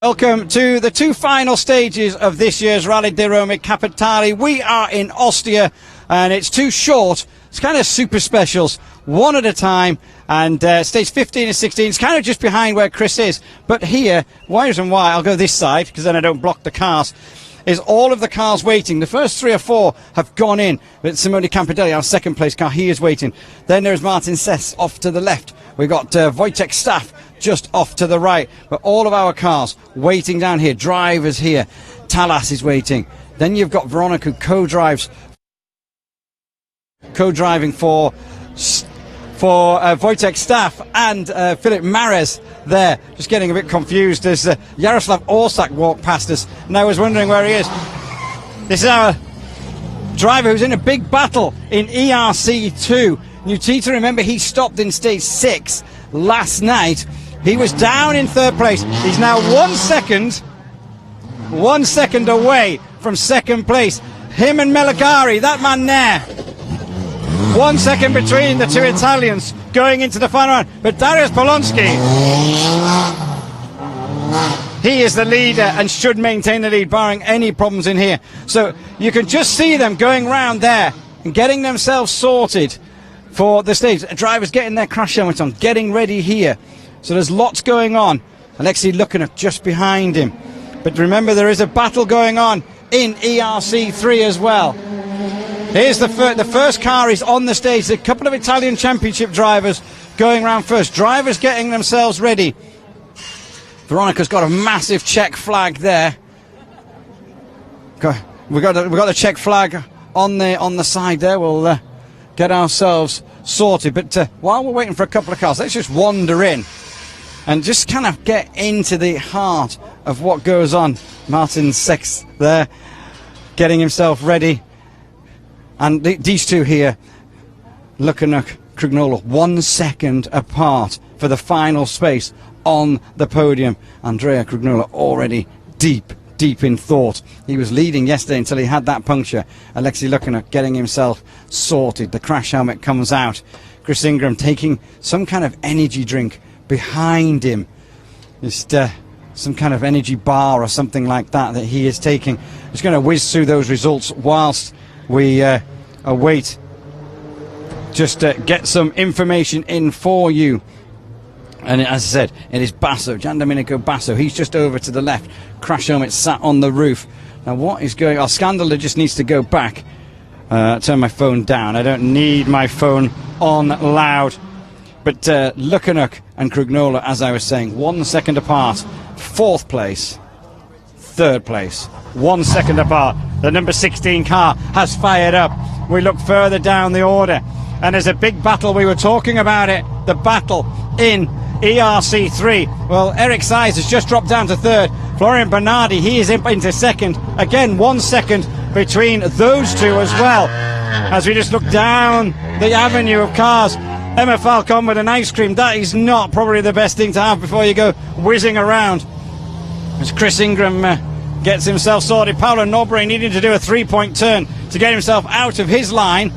Welcome to the two final stages of this year's Rally di Roma Capitale. We are in Ostia and it's too short. It's kind of super specials, one at a time, and stage 15 and 16 is kind of just behind where Chris is. But here, why, I'll go this side because then I don't block the cars, is all of the cars waiting. The first 3 or 4 have gone in, but Simone Campidelli, our second place car, he is waiting. Then there's Martin Sess off to the left. We've got Wojtek Staff just off to the right, but all of our cars waiting down here. Drivers here. Talas is waiting. Then you've got Veronica co-driving for Wojtek Staff and Philip Mares there. Just getting a bit confused as Jaroslav Orsak walked past us, and I was wondering where he is. This is our driver who's in a big battle in ERC2. You need to remember he stopped in stage 6 last night. He was down in third place. He's now 1 second away from second place. Him and Meligari, that man there. 1 second between the two Italians going into the final round. But Darius Polonsky, he is the leader and should maintain the lead barring any problems in here. So you can just see them going round there and getting themselves sorted for the stage. Drivers getting their crash helmets on, getting ready here. So there's lots going on. Alexei Lukyanuk just behind him. But remember, there is a battle going on in ERC3 as well. Here's the first car is on the stage. A couple of Italian championship drivers going round first. Drivers getting themselves ready. Veronica's got a massive Czech flag there. We've got the Czech flag on the side there. We'll get ourselves sorted. But while we're waiting for a couple of cars, let's just wander in and just kind of get into the heart of what goes on. Martin Sess there, getting himself ready. And these two here, Lukyanuk, Krugnola, 1 second apart for the final space on the podium. Andrea Krugnola already deep in thought. He was leading yesterday until he had that puncture. Alexei Lukyanuk getting himself sorted. The crash helmet comes out. Chris Ingram taking some kind of energy drink behind him. Just some kind of energy bar or something like that he is taking. Just going to whiz through those results whilst we await. Just get some information in for you. And as I said, it is Basso, Gian Domenico Basso. He's just over to the left. Crash helmet sat on the roof. Now what is going on? Scandaler just needs to go back. Turn my phone down. I don't need my phone on loud. But Lukyanuk and Krugnola, as I was saying, 1 second apart. Fourth place. Third place. 1 second apart. The number 16 car has fired up. We look further down the order. And there's a big battle. We were talking about it. The battle in ERC3. Well, Eric Size has just dropped down to third. Florian Bernardi, he is into second. Again, 1 second between those two as well. As we just look down the avenue of cars. Emma Falcon with an ice cream. That is not probably the best thing to have before you go whizzing around. As Chris Ingram gets himself sorted. Paolo Nobre needing to do a 3-point turn to get himself out of his line.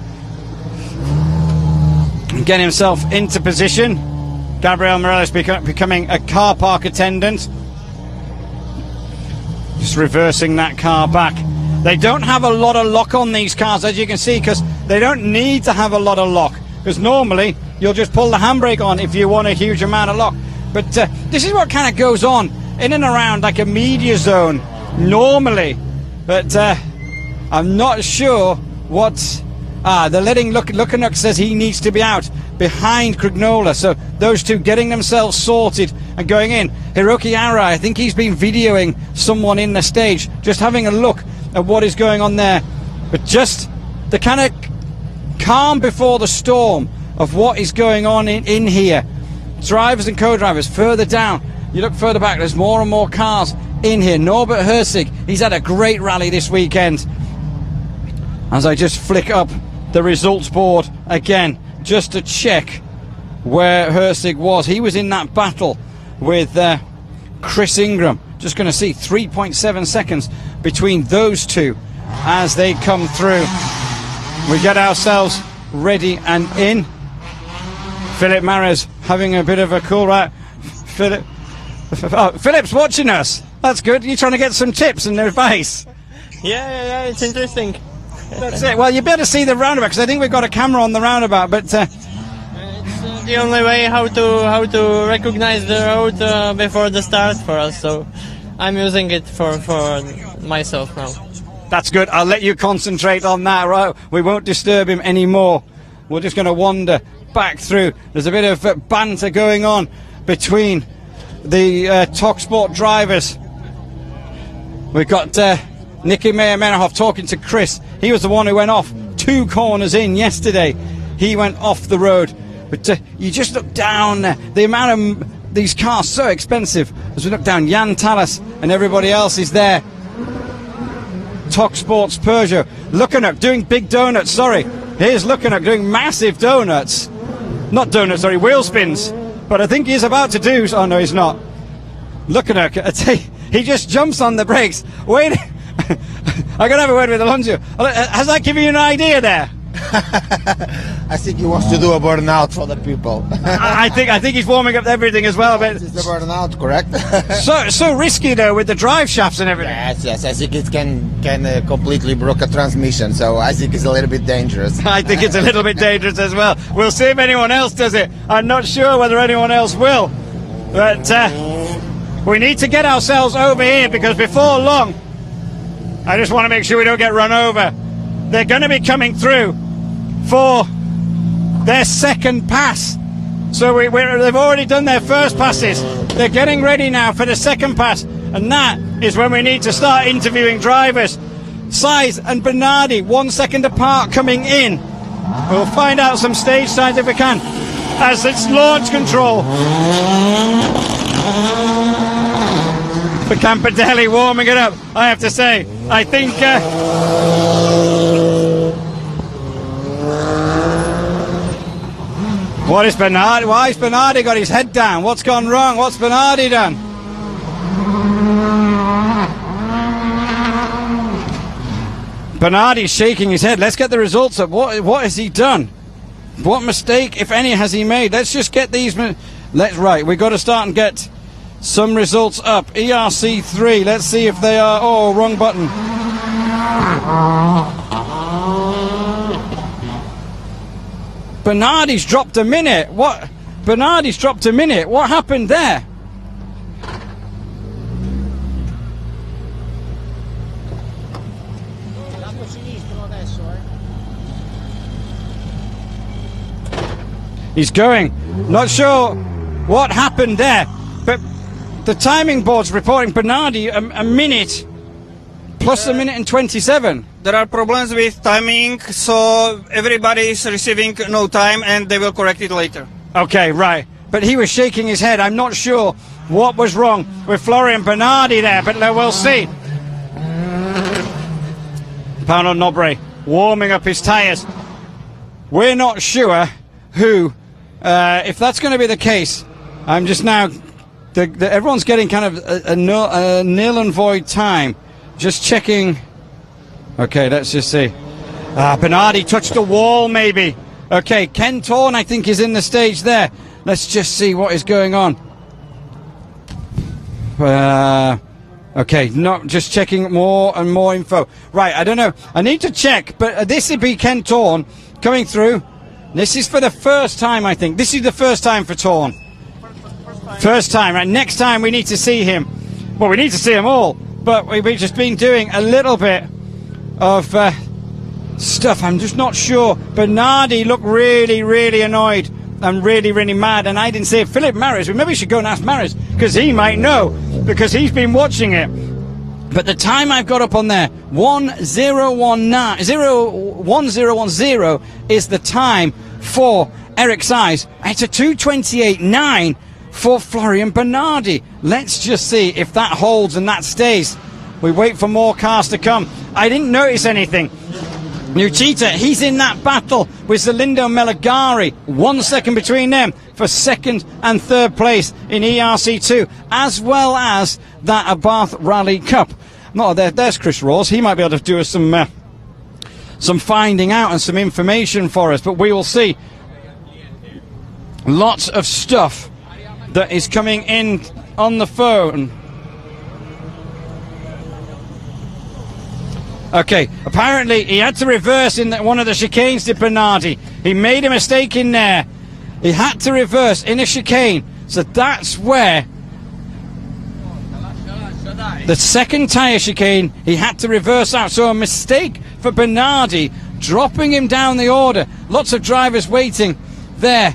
And get himself into position. Gabriel Morales becoming a car park attendant. Just reversing that car back. They don't have a lot of lock on these cars, as you can see, because they don't need to have a lot of lock. Because normally you'll just pull the handbrake on if you want a huge amount of lock. But this is what kind of goes on in and around like a media zone normally. But I'm not sure what... they're letting Lukyanuk says he needs to be out behind Krugnola. So those two getting themselves sorted and going in. Hiroki Arai, I think he's been videoing someone in the stage, just having a look at what is going on there. But just the kind of calm before the storm of what is going on in here. Drivers and co-drivers further down. You look further back, there's more and more cars in here. Norbert Herzig, he's had a great rally this weekend. As I just flick up the results board again, just to check where Herzig was. He was in that battle with Chris Ingram. Just going to see 3.7 seconds between those two as they come through. We get ourselves ready and in. Philip Mares having a bit of a cool ride. Philip's watching us. That's good. You're trying to get some tips and advice. Yeah, it's interesting. That's it. Well, you better see the roundabout, because I think we've got a camera on the roundabout, but... It's the only way how to recognize the road before the start for us, so I'm using it for myself now. That's good. I'll let you concentrate on that, right? We won't disturb him anymore. We're just going to wander back through. There's a bit of banter going on between the TalkSport drivers. We've got Nicky Meyer-Menhoff talking to Chris. He was the one who went off 2 corners in yesterday. He went off the road. But you just look down there. The amount of these cars so expensive. As we look down, Jan Tallis and everybody else is there. TalkSport's Peugeot. Luckenuk doing big donuts. Sorry. Here's Luckenuk doing massive donuts. Not donuts, sorry, wheel spins. But I think he's about to do... Oh, no, he's not. Luckenuk, he just jumps on the brakes. Wait. I'm going to have a word with Alonso. Has that given you an idea there? I think he wants to do a burnout for the people. I think he's warming up everything as well. But it's a burnout, correct? so risky though with the drive shafts and everything. Yes. I think it can completely break a transmission. So I think it's a little bit dangerous. I think it's a little bit dangerous as well. We'll see if anyone else does it. I'm not sure whether anyone else will. But we need to get ourselves over here, because before long, I just want to make sure we don't get run over. They're going to be coming through for their second pass. So they've already done their first passes. They're getting ready now for the second pass. And that is when we need to start interviewing drivers. Sainz and Bernardi, 1 second apart coming in. We'll find out some stage signs if we can, as it's launch control for Capitale, warming it up. I have to say, I think what is Bernardi? Why has Bernardi got his head down? What's gone wrong? What's Bernardi done? Bernardi's shaking his head. Let's get the results up. What has he done? What mistake, if any, has he made? Let's just get these... Right, we've got to start and get some results up. ERC3, let's see if they are... Oh, wrong button. Bernardi's dropped a minute. What? Bernardi's dropped a minute. What happened there? He's going. Not sure what happened there, but the timing board's reporting Bernardi a minute plus a minute and 27. There are problems with timing, so everybody is receiving no time, and they will correct it later. Okay, right. But he was shaking his head. I'm not sure what was wrong with Florian Bernardi there, but we'll see. Paolo Nobre warming up his tyres. We're not sure who, if that's going to be the case. I'm just now, everyone's getting kind of a nil and void time. Just checking. Okay, let's just see. Bernardi touched the wall, maybe. Okay, Ken Thorne, I think, is in the stage there. Let's just see what is going on. Okay, not just checking more and more info. Right, I don't know. I need to check, but this would be Ken Thorne coming through. This is for the first time, I think. This is the first time for Thorne. First time, right? Next time we need to see him. Well, we need to see them all, but we've just been doing a little bit of stuff. I'm just not sure. Bernardi looked really, really annoyed and really, really mad, and I didn't see it. Philip Maris, maybe we should go and ask Maris, because he might know, because he's been watching it. But the time I've got up on there, 1010 is the time for Eric Sainz. It's a 2:28.9 for Florian Bernardi. Let's just see if that holds and that stays. We wait for more cars to come. I didn't notice anything. Nuchita, he's in that battle with Zelindo Meligari. 1 second between them for second and third place in ERC2, as well as that Abarth Rally Cup. No, there's Chris Rawls. He might be able to do us some finding out and some information for us, but we will see. Lots of stuff that is coming in on the phone. Okay, apparently he had to reverse in one of the chicanes to Bernardi. He made a mistake in there. He had to reverse in a chicane. So that's where the second tyre chicane, he had to reverse out. So a mistake for Bernardi, dropping him down the order. Lots of drivers waiting there.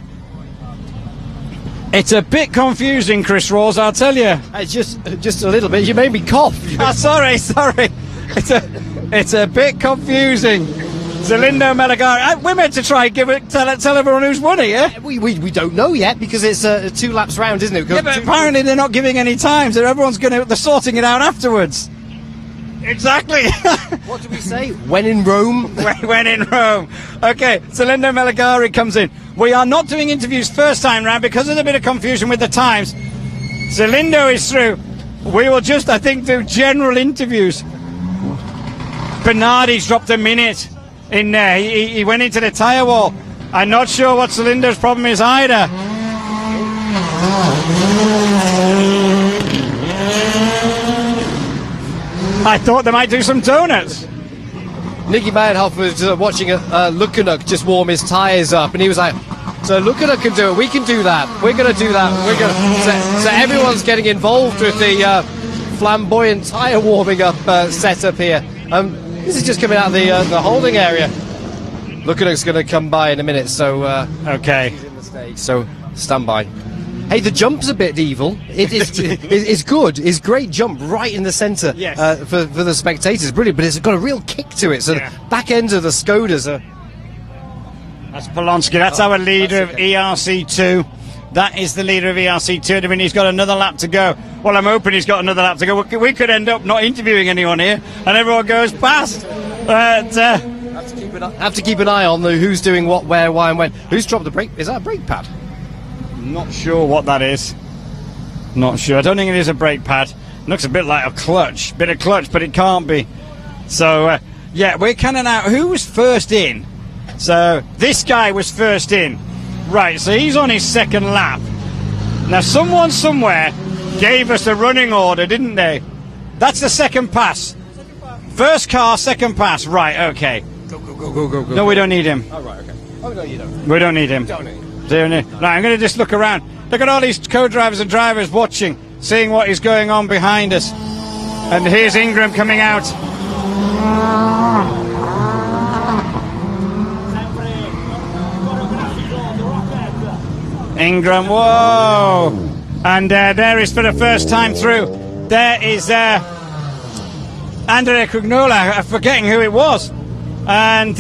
It's a bit confusing, Chris Rawls, I'll tell you. Just a little bit. You made me cough. Oh, sorry. It's a bit confusing. Zelindo Meligari. We're meant to try and tell everyone who's won it, yeah? We don't know yet because it's 2 laps round, isn't it? Yeah, but apparently they're not giving any time, so they're sorting it out afterwards. Exactly. What did we say? When in Rome? When in Rome. Okay, Zelindo Meligari comes in. We are not doing interviews first time round because of a bit of confusion with the times. Zelindo is through. We will just, I think, do general interviews. Bernardi's dropped a minute in there. He went into the tyre wall. I'm not sure what Zelindo's problem is either. I thought they might do some donuts. Nicky Meyerhoff was watching Lukanuk just warm his tyres up, and he was like, so Lukanuk can do it, we can do that, we're going to do that. So everyone's getting involved with the flamboyant tyre warming up setup here. This is just coming out of the holding area. Lukanuk's going to come by in a minute, so okay. He's in the stage, so stand by. Hey, the jump's a bit evil. It's good. It's great jump right in the centre. Yes. For the spectators. Brilliant, but it's got a real kick to it. So the back ends of the Skodas are... That's Polonsky. That's our leader of ERC2. That is the leader of ERC2. I mean, he's got another lap to go. Well, I'm hoping he's got another lap to go. We could end up not interviewing anyone here, and everyone goes past. But have to keep an eye on who's doing what, where, why, and when. Who's dropped the brake? Is that a brake pad? Not sure what that is. Not sure. I don't think it is a brake pad. Looks a bit like a clutch. Bit of clutch, but it can't be. So, yeah, we're kind of now. Who was first in? So, this guy was first in. Right, so he's on his second lap. Now, someone somewhere gave us a running order, didn't they? That's the second pass. First car, second pass. Right, okay. Go. No, we don't need him. Oh, right, okay. Oh, no, you don't. We don't need him. Don't need him. Right, I'm going to just look around. Look at all these co-drivers and drivers watching, seeing what is going on behind us. And here's Ingram coming out. Ingram, whoa! And there is for the first time through. There is Andrea Crugnola, I'm forgetting who it was. And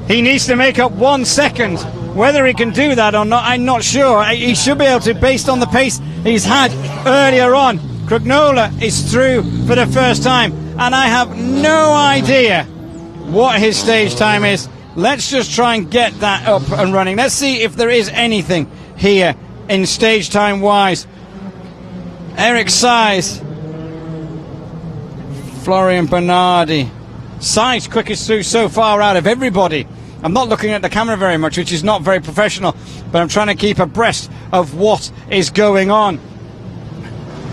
he needs to make up 1 second. Whether he can do that or not, I'm not sure. He should be able to, based on the pace he's had earlier on. Crugnola is through for the first time, and I have no idea what his stage time is. Let's just try and get that up and running. Let's see if there is anything here in stage time wise. Eric Size, Florian Bernardi. Size quickest through so far out of everybody. I'm not looking at the camera very much, which is not very professional, but I'm trying to keep abreast of what is going on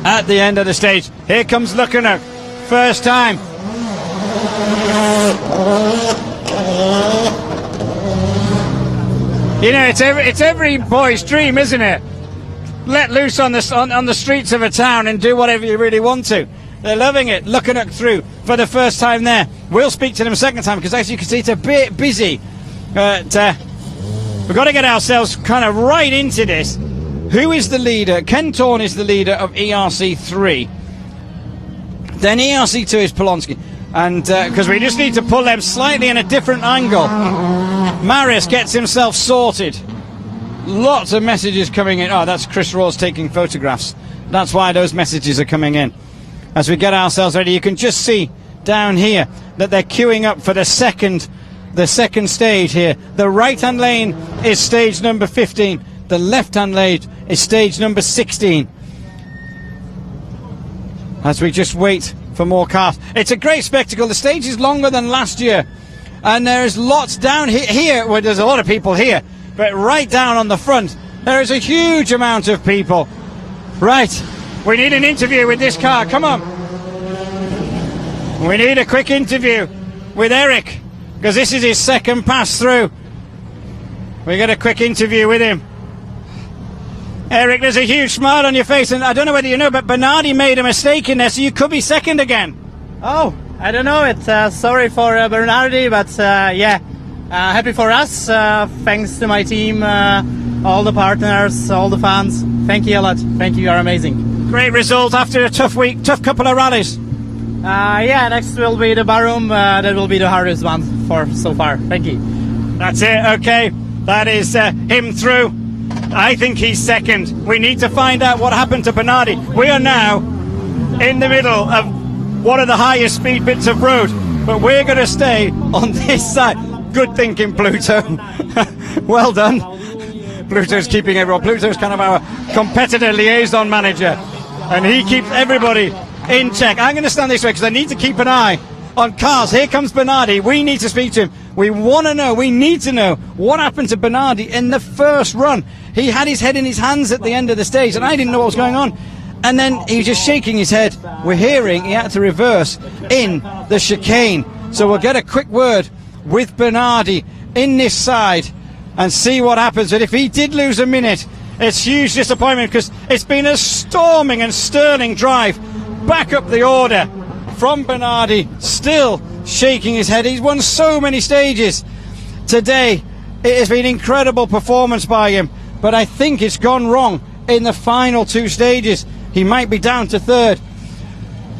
at the end of the stage. Here comes Lukanuk, first time. You know, it's every boy's dream, isn't it? Let loose on the streets of a town and do whatever you really want to. They're loving it. Lukanuk through for the first time there. We'll speak to them a second time because, as you can see, it's a bit busy. But we've got to get ourselves kind of right into this. Who is the leader? Ken Torn is the leader of ERC3. Then ERC2 is Polonsky. And because we just need to pull them slightly in a different angle. Marius gets himself sorted. Lots of messages coming in. Oh, that's Chris Rawls taking photographs. That's why those messages are coming in. As we get ourselves ready, you can just see down here that they're queuing up for the second stage here. The right-hand lane is stage number 15. The left-hand lane is stage number 16. As we just wait for more cars. It's a great spectacle. The stage is longer than last year. And there is lots down here where there's a lot of people here. But right down on the front, there is a huge amount of people. Right. We need an interview with this car. Come on. We need a quick interview with Eric, because this is his second pass through. We get a quick interview with him. Eric, there's a huge smile on your face, and I don't know whether you know, but Bernardi made a mistake in there, so you could be second again. Oh, I don't know. It's sorry for Bernardi, but yeah, happy for us. Thanks to my team, all the partners, all the fans. Thank you a lot. Thank you. You are amazing. Great result after a tough week, tough couple of rallies. Yeah, next will be the Barum. That will be the hardest one for so far. Thank you. That's it. Okay, that is him through. I think he's second. We need to find out what happened to Bernardi. We are now in the middle of one of the highest speed bits of road, but we're going to stay on this side. Good thinking, Pluto. Well done. Pluto's keeping everyone. Pluto's kind of our competitor liaison manager, and he keeps everybody in check. I'm going to stand this way because I need to keep an eye on cars. Here comes Bernardi. We need to speak to him. We want to know, we need to know what happened to Bernardi in the first run. He had his head in his hands at the end of the stage, and I didn't know what was going on. And then he was just shaking his head. We're hearing he had to reverse in the chicane. So we'll get a quick word with Bernardi in this side and see what happens. But if he did lose a minute, it's huge disappointment, because it's been a storming and sterling drive back up the order from Bernardi, still shaking his head. He's won so many stages today. It has been incredible performance by him, but I think it's gone wrong in the final two stages. He might be down to third.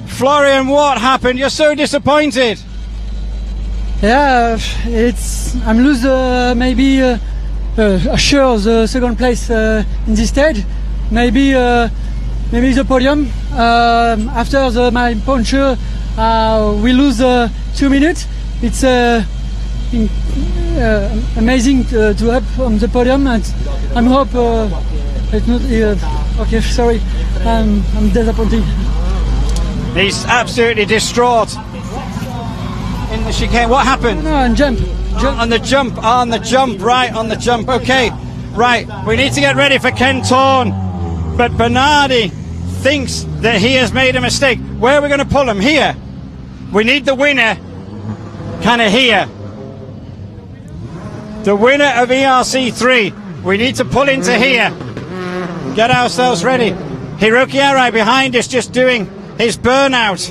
Florian, what happened? You're so disappointed. Yeah, I'm lose maybe sure the second place in this stage. Maybe the podium. After my puncher, we lose 2 minutes. It's amazing to have on the podium, and I hope it's not. Okay, sorry, I'm disappointed. He's absolutely distraught in the chicane. What happened? No, and jump. On the jump, right on the jump. Okay, right. We need to get ready for Ken Thorne, but Bernardi thinks that he has made a mistake. Where are we going to pull him? Here. We need the winner kind of here. The winner of ERC3. We need to pull into here. Get ourselves ready. Hiroki Arai behind us, just doing his burnout.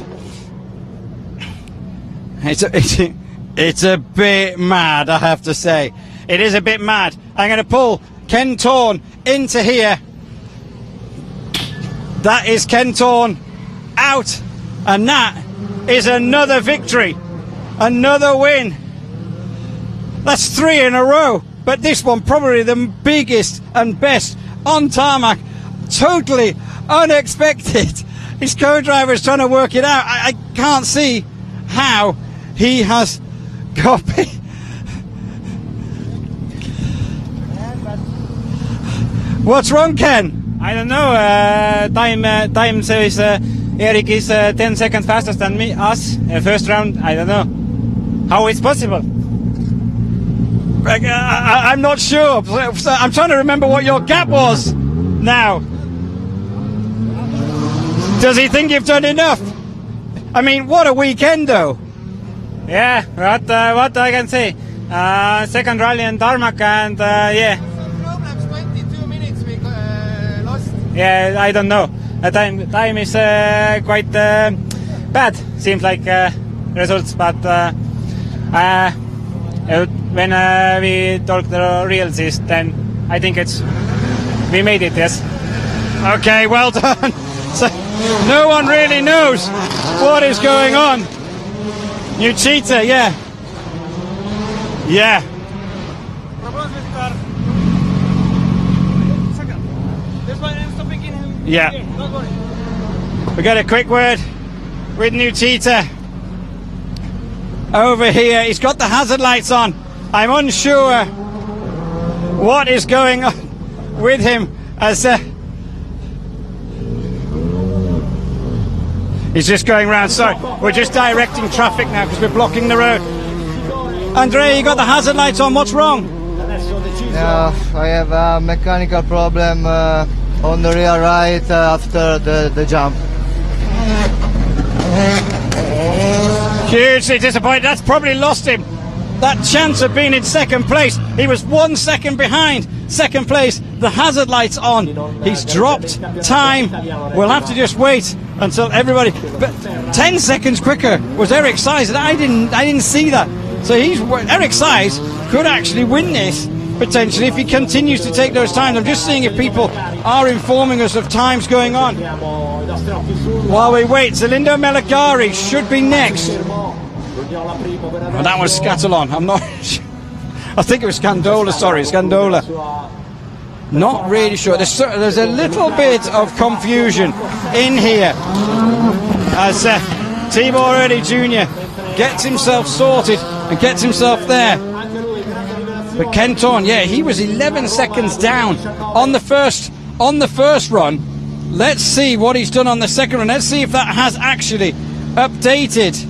It's a bit mad, I have to say. It is a bit mad. I'm going to pull Ken Thorne into here. That is Ken Thorne out, and that is another victory, another win. That's 3 in a row, but this one probably the biggest and best on tarmac. Totally unexpected. His co-driver is trying to work it out. I can't see how he has got it. What's wrong, Ken? I don't know. Time says Eric is 10 seconds faster than us. First round, I don't know how it's possible. I'm not sure. I'm trying to remember what your gap was now. Does he think you've done enough? I mean, what a weekend, though. Yeah, what I can say. Second rally on tarmac, and yeah. Problems, 22 minutes we lost. Yeah, I don't know. The time is quite bad. Seems like results, but when we talk the reals, then I think we made it. Yes. Okay, well done. So, no one really knows what is going on. New cheetah, yeah. Yeah. Yeah. We got a quick word with New cheetah over here. He's got the hazard lights on. I'm unsure what is going on with him as he's just going round. Sorry, we're just directing traffic now because we're blocking the road. Andrea, you got the hazard lights on. What's wrong? Yeah, I have a mechanical problem on the rear right after the jump. Hugely disappointed. That's probably lost him that chance of being in second place. He was 1 second behind second place. The hazard lights on. He's dropped time. We'll have to just wait until everybody. But 10 seconds quicker was Eric Size, and I didn't see that. So Eric Size could actually win this potentially if he continues to take those times. I'm just seeing if people are informing us of times going on. While we wait, Zelindo Meligari should be next. Well, that was Scatolon. I'm not sure. I think it was Scandola, sorry, Scandola. Not really sure. There's a little bit of confusion in here as Tibor Early Jr. gets himself sorted and gets himself there. But Kenton, yeah, he was 11 seconds down on the first run. Let's see what he's done on the second run. Let's see if that has actually updated.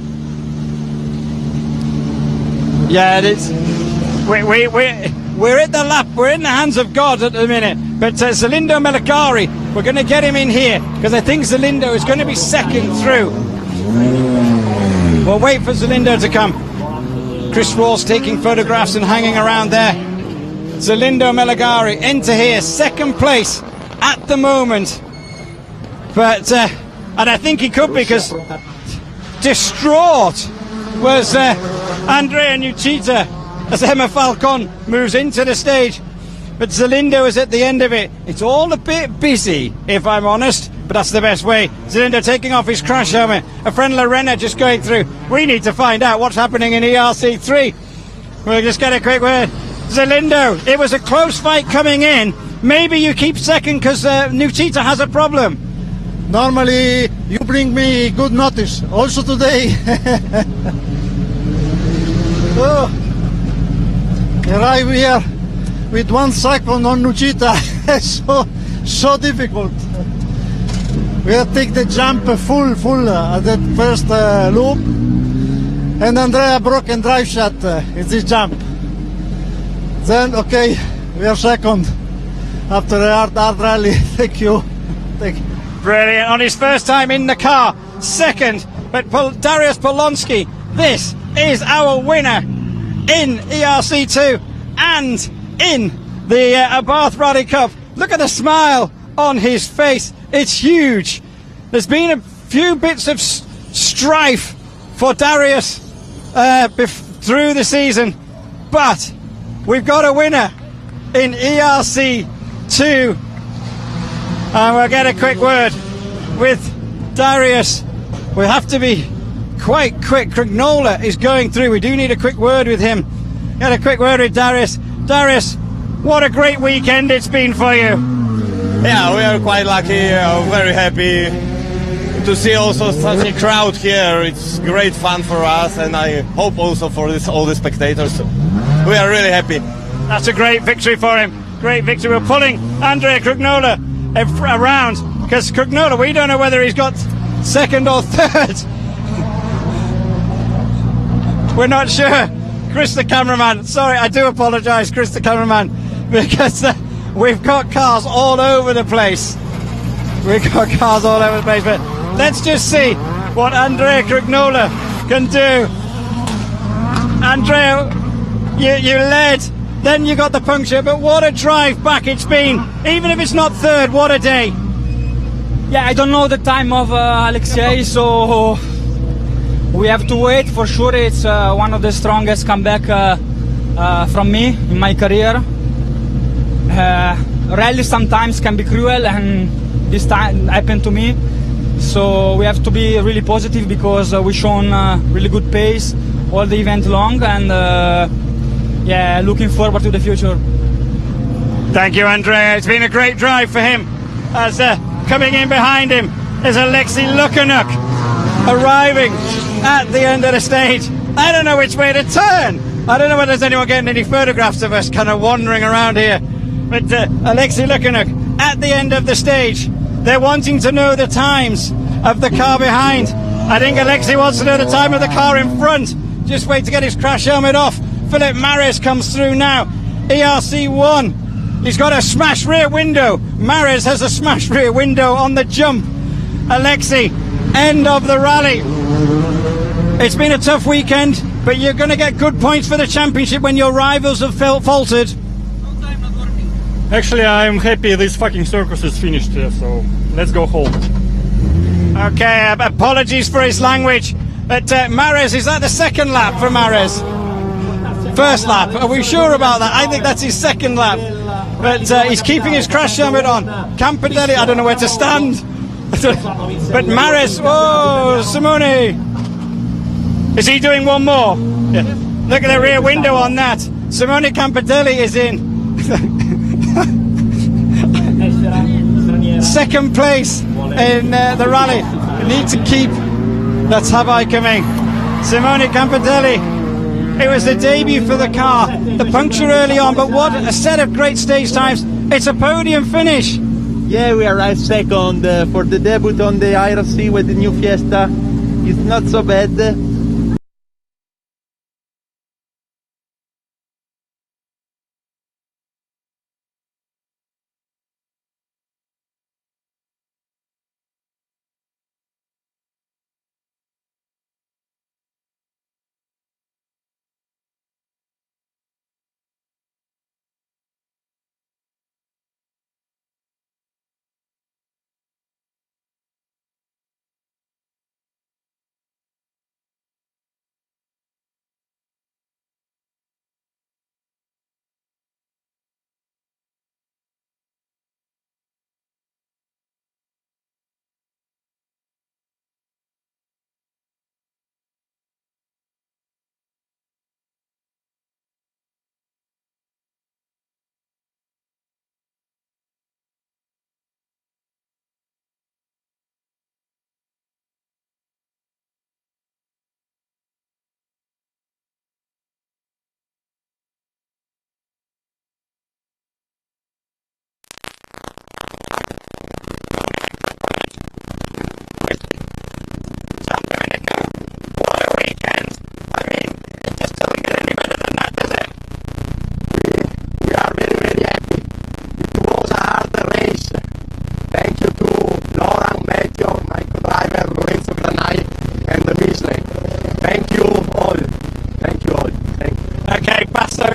Yeah, it is. We're at the lap. We're in the hands of God at the minute. But Zelindo Meligari, we're going to get him in here because I think Zelindo is going to be second through. We'll wait for Zelindo to come. Chris Rawls taking photographs and hanging around there. Zelindo Meligari into here, second place at the moment. But and I think he could because distraught was Andrea Nucita as Emma Falcon moves into the stage. But Zelindo is at the end of it. It's all a bit busy, if I'm honest, but that's the best way. Zelindo taking off his crash helmet. A friend Lorena just going through. We need to find out what's happening in ERC3. We'll just get a quick word. Zelindo, it was a close fight coming in. Maybe you keep second because Nucita has a problem. Normally you bring me good notice. Also today. Oh, arrive here with 1 second on Nucita. so difficult. We have to take the jump full at that first loop, and Andrea broke and drive shot in this jump. Then okay, we are second after a hard rally. Thank you. Brilliant. On his first time in the car, second. But Darius Polonsky, this is our winner in ERC2 and in the Abarth Rally Cup. Look at the smile on his face. It's huge. There's been a few bits of strife for Darius through the season, but we've got a winner in ERC2. And we'll get a quick word with Darius. We have to be quite quick. Crignola is going through. We do need a quick word with him. Get a quick word with Darius. Darius, what a great weekend it's been for you. Yeah, we are quite lucky. Very happy to see also such a crowd here. It's great fun for us, and I hope also for all the spectators. We are really happy. That's a great victory for him. Great victory. We're pulling Andrea Crignola around because Crignola, we don't know whether he's got second or third. We're not sure. Chris the cameraman, sorry, I do apologise, Chris the cameraman, because we've got cars all over the place. But let's just see what Andrea Crignola can do. Andrea, you led, then you got the puncture, but what a drive back it's been. Even if it's not third, what a day. Yeah, I don't know the time of Alexei, so we have to wait. For sure it's one of the strongest comeback from me in my career. Rally sometimes can be cruel, and this time happened to me. So we have to be really positive because we shown really good pace all the event long, and yeah, looking forward to the future. Thank you, Andrea. It's been a great drive for him. As coming in behind him is Alexei Lukanuk, arriving at the end of the stage. I don't know which way to turn. I don't know whether there's anyone getting any photographs of us kind of wandering around here. But Alexei Lukanuk at the end of the stage. They're wanting to know the times of the car behind. I think Alexei wants to know the time of the car in front. Just wait to get his crash helmet off. Philip Mares comes through now. ERC1. He's got a smashed rear window. Mares has a smashed rear window on the jump. Alexei, end of the rally. It's been a tough weekend, but you're going to get good points for the championship when your rivals have faltered. Actually, I'm happy this fucking circus is finished, so let's go home. Okay, apologies for his language. But Mares, is that the second lap for Mares? First lap. Are we sure about that? I think that's his second lap. But he's keeping his crash helmet on. Campidelli, I don't know where to stand. But Mares, whoa, Simone. Is he doing one more? Yeah. Look at the rear window on that. Simone Campidelli is in. Second place in the rally. You need to keep that Hawaii coming. Simone Campidelli. It was the debut for the car. The puncture early on, but what a set of great stage times. It's a podium finish. Yeah, we arrived second for the debut on the IRC with the new Fiesta. It's not so bad.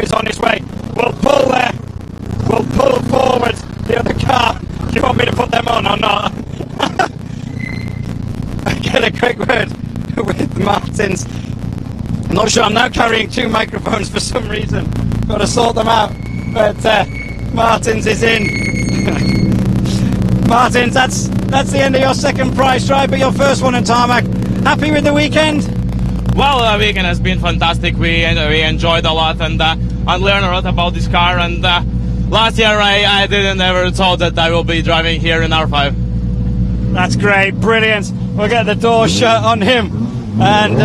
Is on his way. We'll pull forward the other car. Do you want me to put them on or not? I get a quick word with Martins. I'm not sure. I'm now carrying two microphones for some reason. Got to sort them out. But Martins is in. Martins, that's the end of your second prize drive, but your first one in tarmac. Happy with the weekend? Well, the weekend has been fantastic. We enjoyed a lot and learned a lot about this car. And last year I didn't ever thought that I will be driving here in R5. That's great, brilliant. We'll get the door shut on him. And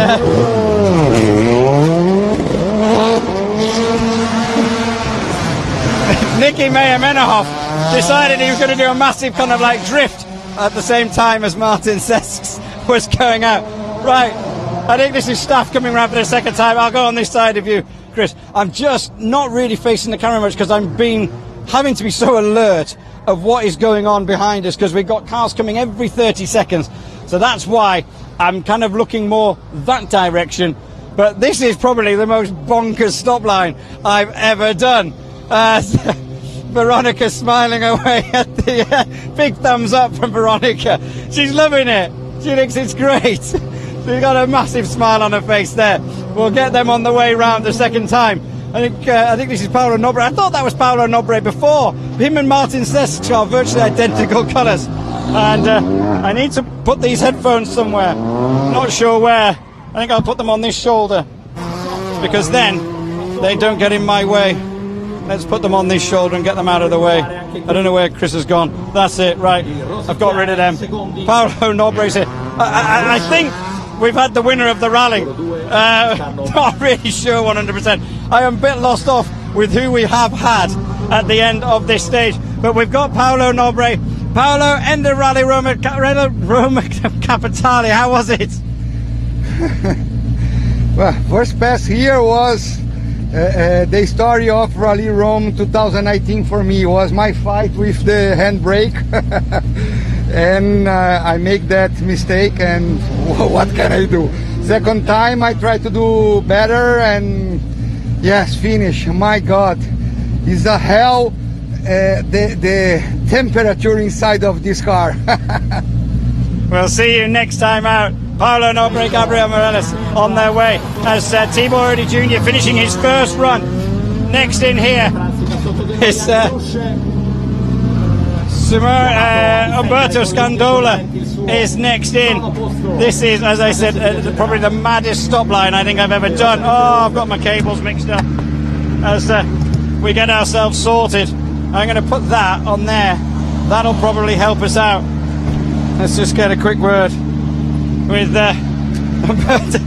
Nicky Meyer-Menhoff decided he was going to do a massive kind of like drift at the same time as Martin Sesks was going out. Right. I think this is staff coming around for the second time. I'll go on this side of you, Chris. I'm just not really facing the camera much because I'm having to be so alert of what is going on behind us because we've got cars coming every 30 seconds. So that's why I'm kind of looking more that direction. But this is probably the most bonkers stop line I've ever done. Veronica smiling away at the big thumbs up from Veronica. She's loving it. She thinks it's great. She's got a massive smile on her face there. We'll get them on the way round the second time. I think this is Paolo Nobre. I thought that was Paolo Nobre before. Him and Martin Sesk are virtually identical colours. And I need to put these headphones somewhere. Not sure where. I think I'll put them on this shoulder. Because then they don't get in my way. Let's put them on this shoulder and get them out of the way. I don't know where Chris has gone. That's it, right. I've got rid of them. Paolo Nobre's here. I think we've had the winner of the rally. Not really sure 100%. I am a bit lost off with who we have had at the end of this stage. But we've got Paolo Nobre. Paolo, end of Rally Roma Capitale. How was it? Well, first pass here was the story of Rally Rome 2019 for me. Was my fight with the handbrake. And I make that mistake, and what can I do? Second time I try to do better and yes, finish. My God, it's a hell. The temperature inside of this car. We'll see you next time out. Paolo Nobre, Gabriel Morales on their way as Tibor Odi Jr. finishing his first run. Next in here is Umberto Scandola is next in. This is, as I said, probably the maddest stop line I think I've ever done. Oh, I've got my cables mixed up. As we get ourselves sorted, I'm going to put that on there. That'll probably help us out. Let's just get a quick word with Umberto.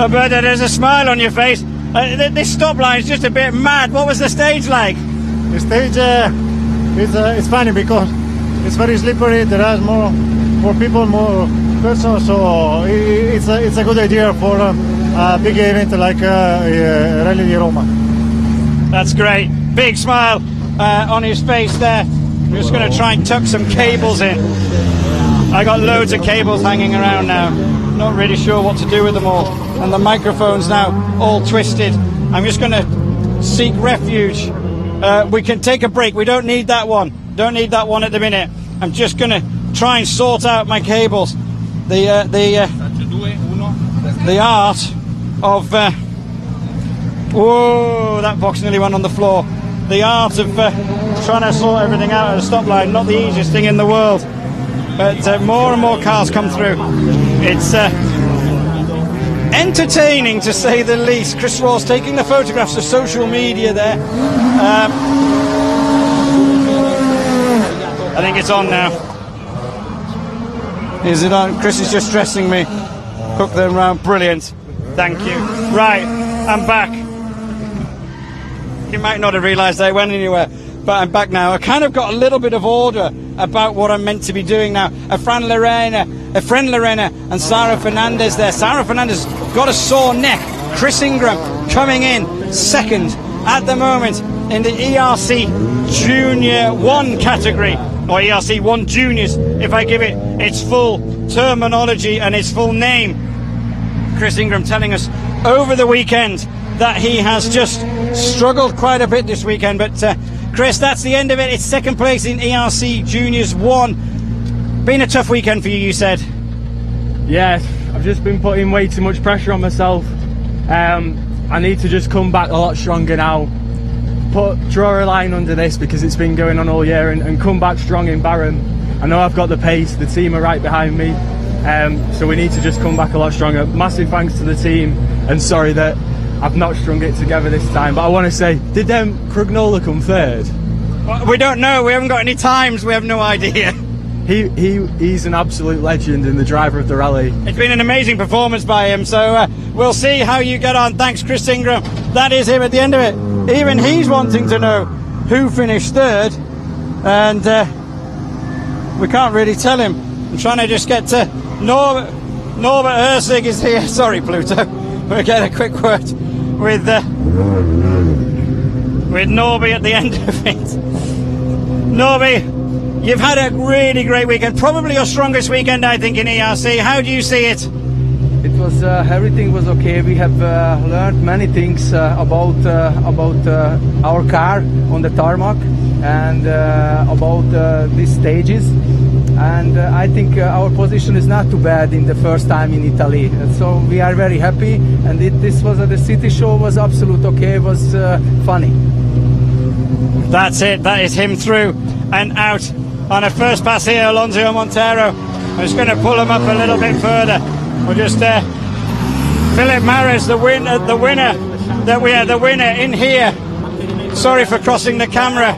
Umberto, there's a smile on your face. This stop line is just a bit mad. What was the stage like? The stage it's funny because it's very slippery. There are more people, more persons, so it's a good idea for a big event like Rally di Roma. That's great. Big smile on his face there. I'm just going to try and tuck some cables in. I got loads of cables hanging around now. Not really sure what to do with them all. And the microphone's now all twisted. I'm just going to seek refuge. We can take a break. We don't need that one. Don't need that one at the minute. I'm just going to try and sort out my cables. The art of... whoa, that box nearly went on the floor. The art of trying to sort everything out at a stop line, not the easiest thing in the world. But more and more cars come through. It's entertaining to say the least. Chris Ross taking the photographs of social media there. I think it's on now. Is it on? Chris is just dressing me. Hook them round. Brilliant. Thank you. Right, I'm back. You might not have realised I went anywhere, but I'm back now. I kind of got a little bit of order about what I'm meant to be doing now. Efren Lorena and Sarah Fernandez there. Sarah Fernandez got a sore neck. Chris Ingram coming in second at the moment in the ERC Junior 1 category, or ERC 1 Juniors, if I give it its full terminology and its full name. Chris Ingram telling us over the weekend that he has just struggled quite a bit this weekend, but Chris, that's the end of it. It's second place in ERC Juniors 1. Been a tough weekend for you, you said. Yeah, I've just been putting way too much pressure on myself. I need to just come back a lot stronger now. Draw a line under this because it's been going on all year, and come back strong in Barham. I know I've got the pace, the team are right behind me, so we need to just come back a lot stronger. Massive thanks to the team, and sorry that I've not strung it together this time, but I want to say, did Crugnola come third? Well, we don't know, we haven't got any times, we have no idea. He's an absolute legend and the driver of the rally. It's been an amazing performance by him, so we'll see how you get on. Thanks, Chris Ingram. That is him at the end of it. Even he's wanting to know who finished third, and we can't really tell him. I'm trying to just get to Norbert Herzig is here. Sorry, Pluto. We'll get a quick word with Norby at the end of it. Norby, you've had a really great weekend, probably your strongest weekend, I think, in ERC. How do you see it? It was everything was okay. We have learned many things about our car on the tarmac and about these stages. And I think our position is not too bad in the first time in Italy. So we are very happy. And this was the city show was absolute okay. It was funny. That's it. That is him through and out on a first pass here. Alonso Montero. I'm just going to pull him up a little bit further. We're just Philip Mares, the winner in here. Sorry for crossing the camera.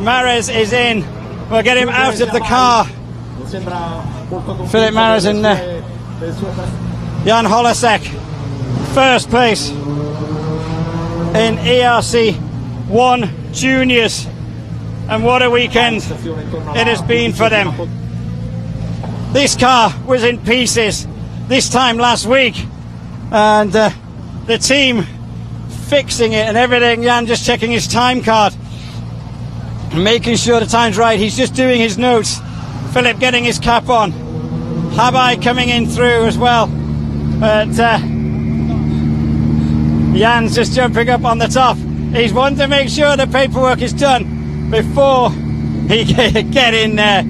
Mares is in. We'll get him out of the car. Philip Mares and Jan Holasek, first place in ERC 1 Juniors, and what a weekend it has been for them. This car was in pieces this time last week, and the team fixing it and everything. Jan just checking his time card, making sure the time's right. He's just doing his notes. Philip getting his cap on. Habai coming in through as well. But Jan's just jumping up on the top. He's wanting to make sure the paperwork is done before he can get in there.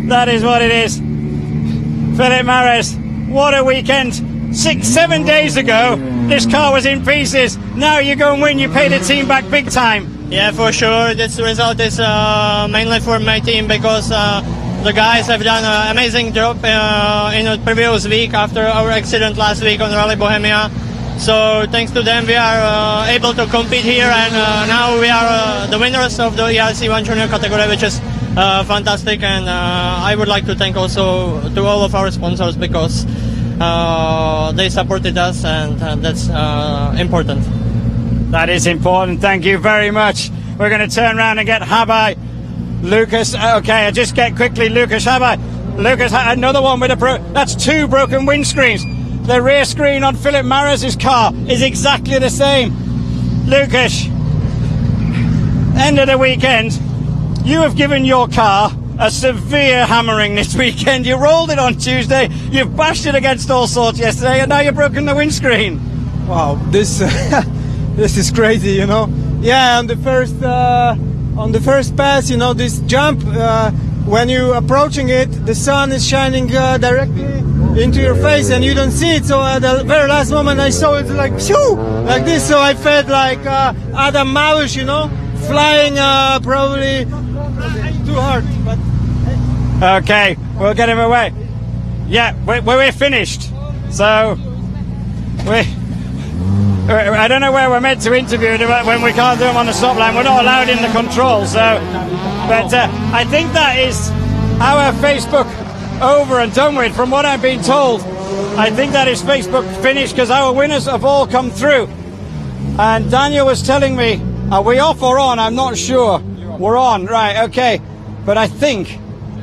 That is what it is. Philip Mares, what a weekend. 6-7 days ago, this car was in pieces. Now you go and win, you pay the team back big time. Yeah, for sure. This result is mainly for my team because the guys have done an amazing job in the previous week after our accident last week on Rally Bohemia. So thanks to them we are able to compete here, and now we are the winners of the ERC1 Junior category, which is fantastic. And I would like to thank also to all of our sponsors because they supported us, and that's important. That is important. Thank you very much. We're going to turn around and get Habai. Lucas, okay, I just get quickly Lucas Habai. Lucas, another one with that's 2 broken windscreens. The rear screen on Philip Mares' car is exactly the same. Lucas, end of the weekend, you have given your car a severe hammering this weekend. You rolled it on Tuesday, you've bashed it against all sorts yesterday, and now you've broken the windscreen. Wow, this this is crazy, you know. Yeah, on the first pass, you know, this jump, when you're approaching it, the sun is shining directly into your face and you don't see it. So at the very last moment I saw it like shoo, like this. So I felt like Adam Małysz, you know, flying probably too hard. But okay, we'll get him away. Yeah, we're finished. So I don't know where we're meant to interview when we can't do them on the stop line. We're not allowed in the control. So, but I think that is our Facebook over and done with. From what I've been told, I think that is Facebook finished because our winners have all come through. And Daniel was telling me, are we off or on? I'm not sure. We're on, right? Okay, but I think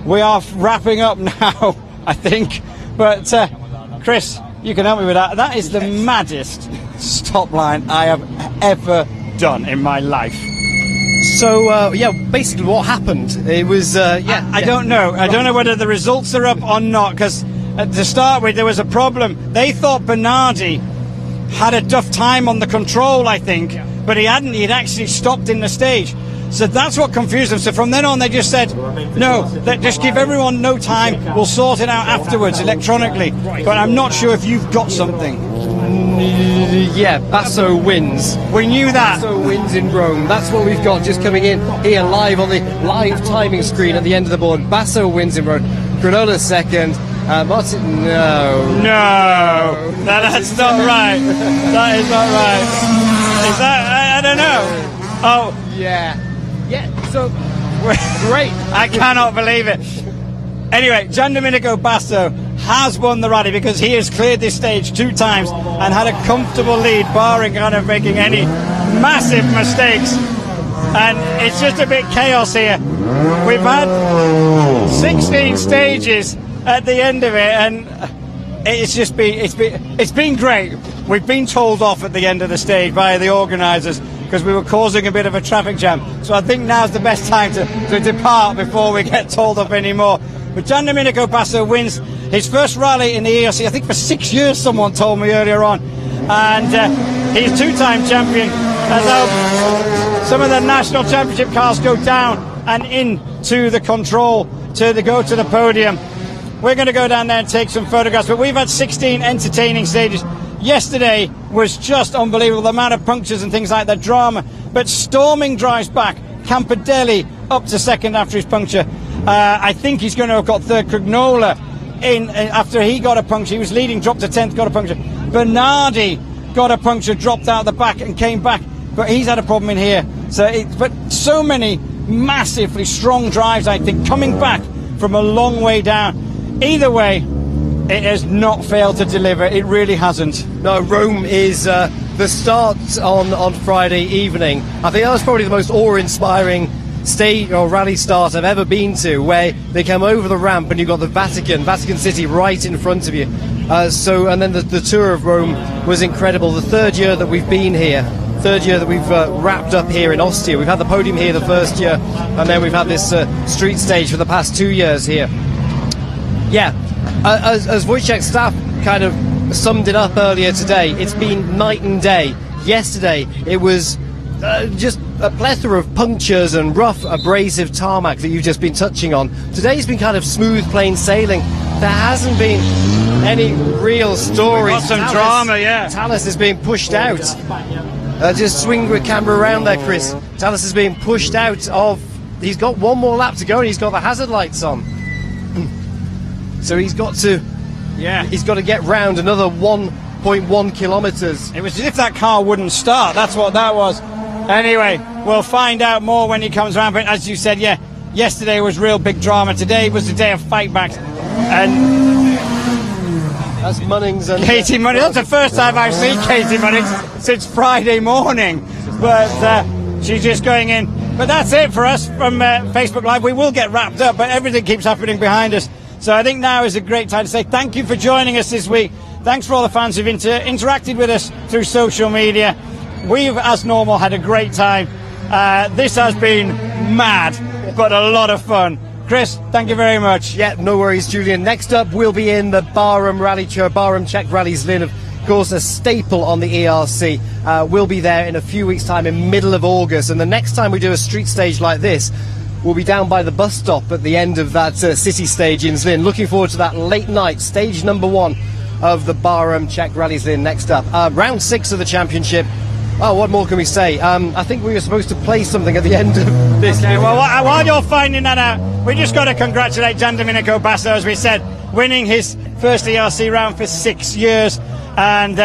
we are wrapping up now. I think, but Chris, you can help me with that. That is the maddest stop line I have ever done in my life. So yeah, basically what happened? It was I don't know. I don't know whether the results are up or not, because to start with there was a problem. They thought Bernardi had a tough time on the control, I think, but he hadn't. He'd actually stopped in the stage. So that's what confused them. So from then on they just said, no, just give everyone no time, we'll sort it out afterwards electronically. But I'm not sure if you've got something. Yeah, Basso wins. We knew that. Basso wins in Rome. That's what we've got just coming in here live on the live timing screen at the end of the board. Basso wins in Rome. Granola second. Martin, no. No, that's not right. That is not right. Is that, I don't know. Oh. Yeah. Yeah, so great. I cannot believe it. Anyway, Gian Domenico Basso has won the rally because he has cleared this stage 2 times and had a comfortable lead, barring kind of making any massive mistakes. And it's just a bit chaos here. We've had 16 stages at the end of it, and it's been great. We've been told off at the end of the stage by the organisers because we were causing a bit of a traffic jam. So I think now's the best time to depart before we get told off anymore. But Gian Domenico Basso wins his first rally in the ERC, I think for 6 years, someone told me earlier on. And he's 2-time champion. As though some of the national championship cars go down and into the control to go to the podium. We're going to go down there and take some photographs, but we've had 16 entertaining stages. Yesterday was just unbelievable, the amount of punctures and things like that, drama. But Storming drives back. Campidelli up to second after his puncture. I think he's going to have got third. Cragnola in after he got a puncture. He was leading, dropped to 10th, got a puncture. Bernardi got a puncture, dropped out the back and came back. But he's had a problem in here. But so many massively strong drives, I think, coming back from a long way down. Either way, it has not failed to deliver. It really hasn't. No, Rome is the start on Friday evening. I think that was probably the most awe-inspiring stage or rally start I've ever been to, where they come over the ramp and you've got the Vatican City right in front of you. And then the tour of Rome was incredible. The third year that we've been here, third year that we've wrapped up here in Ostia. We've had the podium here the first year, and then we've had this street stage for the past 2 years here. Yeah, as Wojciech's staff kind of summed it up earlier today. It's been night and day. Yesterday, it was just a plethora of punctures and rough, abrasive tarmac that you've just been touching on. Today's been kind of smooth, plain sailing. There hasn't been any real stories. Got some drama, yeah. Tallis is being pushed out. Just swing the camera around there, Chris. Tallis is being pushed out of... He's got one more lap to go and he's got the hazard lights on. So he's got to... Yeah. He's got to get round another 1.1 kilometres. It was as if that car wouldn't start. That's what that was. Anyway, we'll find out more when he comes around. But as you said, yeah, yesterday was real big drama. Today was the day of fight backs. And that's Munnings and Katie Munnings. That's the first time I've seen Katie Munnings since Friday morning. But she's just going in. But that's it for us from Facebook Live. We will get wrapped up, but everything keeps happening behind us. So I think now is a great time to say thank you for joining us this week. Thanks for all the fans who've interacted with us through social media. We've, as normal, had a great time. This has been mad, but a lot of fun. Chris, thank you very much. Yeah, no worries, Julian. Next up, we'll be in the Barham Rally Tour, Barham Czech Rally Zlin, of course, a staple on the ERC. We'll be there in a few weeks' time, in middle of August. And the next time we do a street stage like this, we'll be down by the bus stop at the end of that city stage in Zlin. Looking forward to that late night, stage number 1 of the Barham Czech Rally Zlin next up. Round 6 of the championship. Oh, what more can we say? I think we were supposed to play something at the end of this. Okay, well, while you're finding that out, we just got to congratulate Gian Domenico Basso, as we said, winning his first ERC round for 6 years. And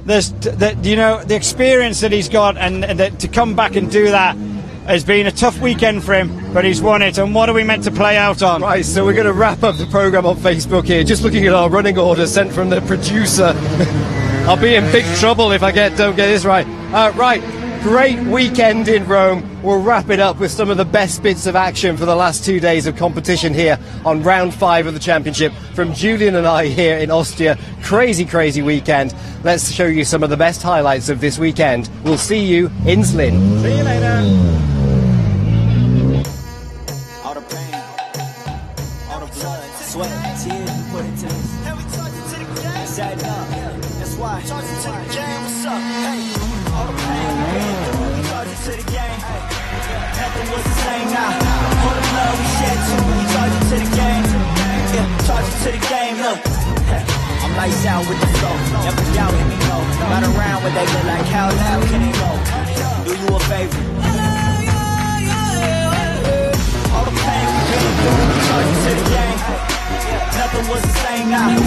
there's, the experience that he's got, and to come back and do that has been a tough weekend for him, but he's won it. And what are we meant to play out on? Right, so we're going to wrap up the programme on Facebook here, just looking at our running order sent from the producer. I'll be in big trouble if I don't get this right. Right, great weekend in Rome. We'll wrap it up with some of the best bits of action for the last 2 days of competition here on round 5 of the championship from Julian and I here in Ostia. Crazy, crazy weekend. Let's show you some of the best highlights of this weekend. We'll see you in Zlin. See you later. All the pain, all the blood, sweat, tears, we put it to this. Sad up, that's why. Charge it to the game, what's up? Hey, all the pain, we charge it to the game. Nothing was the same now. All the blood we shed too, we charge it to the game. Yeah, charge it to the game, look. I'm lights out with the flow, never doubting me, no. Ride around where they look like how loud can it go? Do you a favor? All the pain we been through, we charge it to the game. Nothing was the same now.